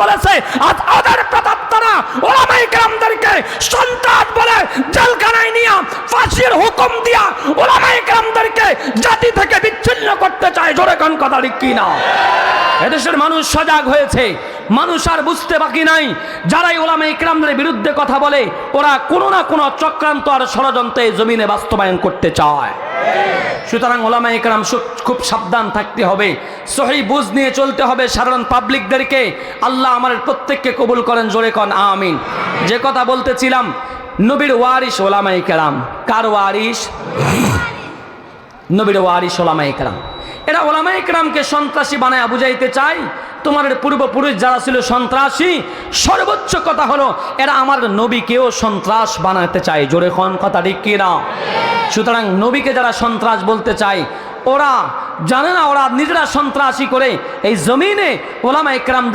বলেছে, আজ ওদের প্রেতাত্মারা উলামায়ে কেরামদেরকে সন্ত্রাস বলে জেলখানায় নিয়ে ফাঁসির হুকুম দিয়া উলামায়ে কেরামদেরকে জাতি থেকে বিচ্ছিন্ন করতে চায়। জোরে কোন কথা ঠিক কি না? এদেশের মানুষ সজাগ হয়েছে, মানুষ আর বুঝতে বাকি নাই। যারাই উলামায়ে কেরামদের বিরুদ্ধে কথা বলে ওরা কোনো না কোনো চক্রান্ত আর ষড়যন্ত্রে জমিনে বাস্তবায়ন করতে চায়। সুতরাং উলামায়ে কেরাম খুব সাবধান থাকতে হবে, সহি বুঝ নিয়ে চলতে হবে সাধারণ পাবলিকদেরকে। আল্লাহ আমাদের প্রত্যেককে কবুল করেন, জোরে কোন আমিন। যে কথা বলতেছিলাম, নবীর ওয়ারিস উলামায়ে কেরাম। কার ওয়ারিস? নবীর ওয়ারিস উলামায়ে কেরাম। এরা উলামায়ে কেরামকে সন্ত্রাসী বানায় বুঝাইতে চায়। তোমাদের পূর্বপুরুষ যারা ছিল সন্ত্রাসী, সর্বোচ্চ কথা হলো এরা আমার নবীকেও সন্ত্রাস বানাতে চায়। জোরে কোন কথা ঠিক কি না? সুতরাং নবীকে যারা সন্ত্রাস বলতে চায় ওরা জানে না ওরা নিজেরা সন্ত্রাসী করে এই জমিনে উলামায়ে কেরাম